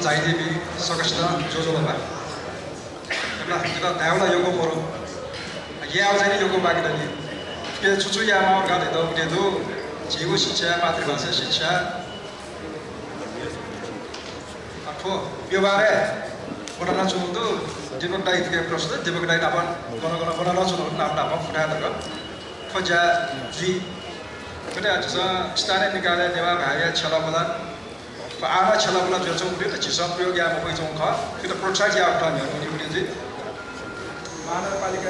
자이데비 서가시다 조조로바 그러나 kita 다우라 요거 모로 야우자니 요거 바기더니 그게 추추야 마을가 되도 그래도 지구 시차 마트가서 시차 앞으로 묘발에 보나나 주도 디버다 이게 프로세스 디버다 나반 거나 보나나 주도 나반 후다다가 खोजा जी 그래 아주서 스타네 니가래 내가 가야 쳐다보다 아마 쳐다보다 저쪽 우리도 지선 प्रयोग이 하고 거기 좀 가. 그때 프로젝트 하고는 우리지. 마늘빨리가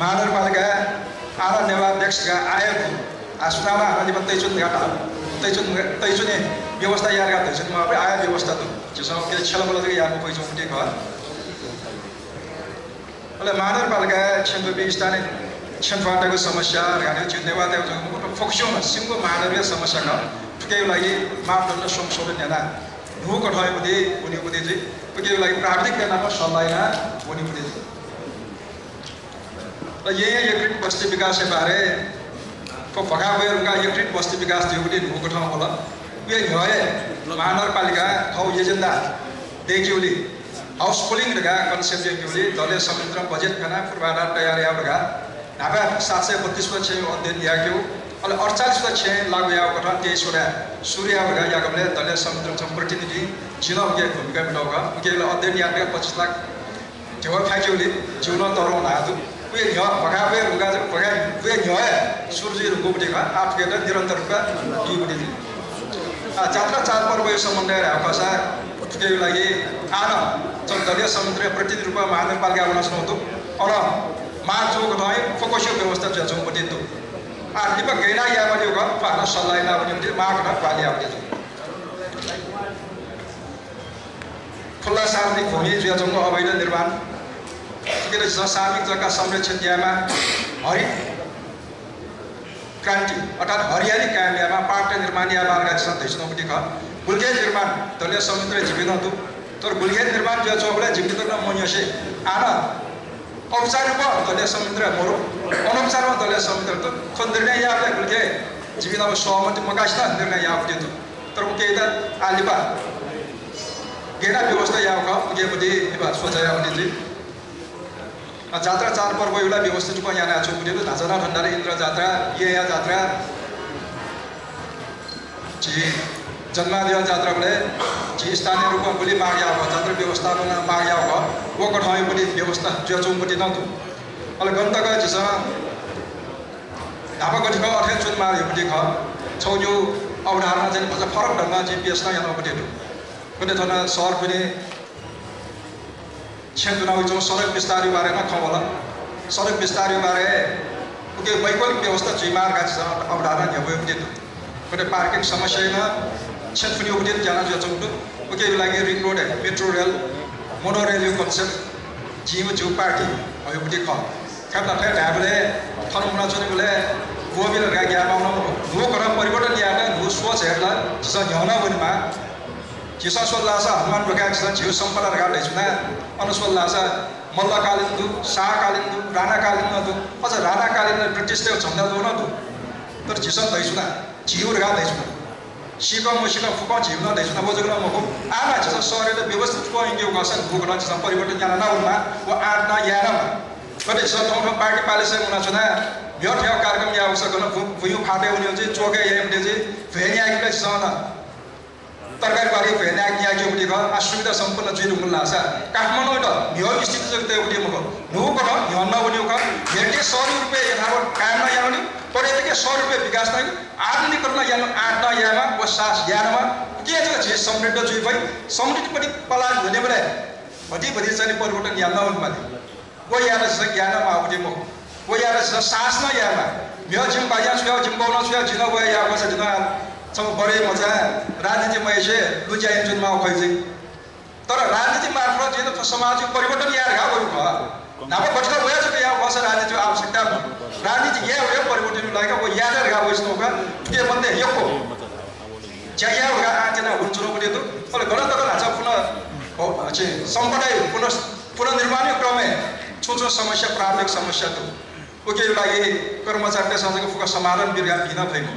마늘빨리가 आरा नेवा नेक्स्टगा आएको आसुनामा हामी बत्तैचुन गाटा तैचुने व्यवस्था यार गाता छ म आया व्यवस्था त जसमा के छलबल चाहिँ यार कोही चाहिँ उठे घर अले महानगरपालिका क्षेत्रबी स्थानीय क्षेत्रको समस्या गाडी चिन्नेवा त्यो जग्गाको फोक्सोन सिंगो महानगरीय समस्याका ठुकै लागि मापदण्ड संशोधन याना नुको ठयबुदि उनीबुदि चाहिँ ठुकै लागि प्राविधिक यानाको सल्लाहना उनीबुदि र यही एग्रिड बस्ती विकास बारे को फगावेरुका एग्रिड बस्ती विकास दिउबुदि नुको ठाउँ होला यो भए महानगरपालिका ठाउँ एजेन्डा देखिउली हाउस पुलिङ रगा कन्सेप्ट देखिउली दलीय संयन्त्र बजेट खाना पूर्वाधार तयार यावरगा नाभा 732 को छे अध्ययन याक्यो अले 48 को छे लागु याव कथा 23 वटा सूर्य यावरगा यागमले दलीय संयन्त्र प्रतिनिधि जिनो के भूमिका बिटौगा केले अध्ययन याके 25 लाख जेवा फाक्योले जिउन तरो नादु वे न्य भगावे रुगा भगा वे न्य सूर्य रुगो बटेका आफकेट निरन्तर रुगा दिबुदि जात्रा चाड पर्व सम्बन्ध आकाशा के लागि आना दलीय संयन्त्र प्रतिनिधि रूपमा महानगरपालिका बनाउन सक्नु अर मार्चको ठाउँ फोकसो व्यवस्था जचौं पटितो आ लिप गैना यावले ग फाना सल्लाह ना भने मागना पाली आउने खुला सार्वजनिक भूमि जचौंको अवैध निर्माण के सार्वजनिक जग्गा संरक्षण यामा हरित क्रान्ति अर्थात हरियाली कायम यामा पार्ट निर्माण या मार्ग दैसनपट्टि ख गुलगेट निर्माण दलीय संयन्त्र जीवित हतु तर गुलगेट निर्माण जो चौबले जीवित न मोनियसे आना औपचारिक दलीय संयन्त्र मोरो अनौपचारिक दलीय संयन्त्र त खन निर्णय याले गुलगे जीवित अब सहमति मगास्ता निर्णय या पट्टि तर के त आलिबा गेडा व्यवस्था या ख के बदि निबा सोचा या पट्टि जात्रा चाड पर्व एउटा व्यवस्थित रूपमा यहाँ आएको छ बुझेको धाजना भण्डारी इन्द्र जात्रा या जात्रा जी जन्मादेव जात्रा बोले जी स्थानीय रूपमा बोली माग्या हो जात्रा व्यवस्थापन माग्या हो वो कठाई बोली व्यवस्था जो चौपटी न तो अल गन्तक जिस ढापा गठिक अठे चुन मार युपटी ख छौ जो अवधारणा चाहिँ अझ फरक ढङ्गमा जीपीएस न यहाँ पटेलो कुनै ठाउँमा सहर पनि क्षेत्रनाउ जो सडक विस्तार बारे न खवला सडक विस्तार बारे के वैकल्पिक व्यवस्था जिमार गाछ अवधारणा न्यभयो पनि कुनै पार्किङ समस्या न क्षेत्रफुनी उठे जान जचौटो के लागि ring road metro rail monorail यो कन्सेप्ट जीव जो पार्टी भयो पनि ख खाना फेर हामीले थनुना चोरी बोले गोबिल गा ग्यामाउन नो कर परिवर्तन याना नो सोच हेर्ला जस न्याउना बनिमा जिसा सोल्लासा हनुमान बगाक छ जिउ सम्पदा गाले छुना अनुसोल्लासा मल्लकालीन दु शाहकालीन दु राणाकालीन दु अझ राणाकालीन ब्रिटिसले झन्डा दोन दु तर जिसन दैछुना जिउ गा दैछुना सिका मसिका फुका जिउ न दैछुना बजगना मको आमा छ शरीरले व्यवस्थित को इंग्यो गसन भूगना छ परिवर्तन याना नउमा व आठ न याना कतै सतौं पार्टी पालिसे मुना छुना यो ठ्याउ कार्यक्रम या आवश्यक न भुयु फाटे उनी चाहिँ चोके एमले चाहिँ भेनिया के सन तरकारी बारी भेना किया के उठी ग असुविधा सम्पूर्ण जिरु मुल्ला छ काठमाडौँ त यो स्थिति जगते उठी मको नु को न बन्यो क हेटे 100 रुपैयाँ यथावत कायम न याउने पर्यटक 100 रुपैयाँ विकास नै आधुनिकरण यान 8 न यामा व 7 यानमा के छ समृद्ध जुइ भई समृद्धि पनि पलान हुने भने भति चाहिँ परिवर्तन यान नहुन माने वो यार छ ज्ञानमा उठी मको वो यार छ सास न यामा म्यो जिम बाजा छ जिम बाउन छ जिन भयो या बस जिन सब बडे मजा राजनीति मैसे लुच्या जुन मा खै तर राजनीति मार्फत जे त सामाजिक परिवर्तन यार गा गयो ख नाम बच्चा भए छ या बस राजनीति आवश्यकता राजनीति या हो परिवर्तन लागि वो यार गा वइस नोका के भन्दै यको जया गा आजना हुन्छरो पनि त अले गलत गलत छ पुनः अछि सम्पदाय पुनर्निर्माण क्रममा छोटो समस्या प्राथमिक समस्या त ओके लागि कर्मचारीले सँगको फुका समाधान बिर्गा बिना भइनु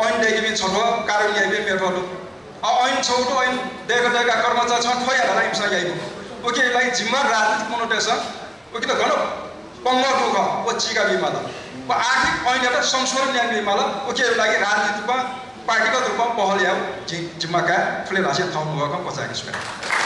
ऐन देखि छोटो कार्यालय बे मेटोलो ऐन छोटो ऐन देखा कर्मचारी छ खोया ला इमसा याइबो ओके लाई जिम्मा राजनीतिक मनोटेसन ओके त गनो पंगो दुख ओ चिगा बिमाला व आर्थिक ऐन एउटा संशोधन ल्यान बिमाला ओके लागि राजनीतिमा पार्टीगत रूपमा पहल याउ जिम्माका फुले लासे ठाउँ भएको बचाएको छु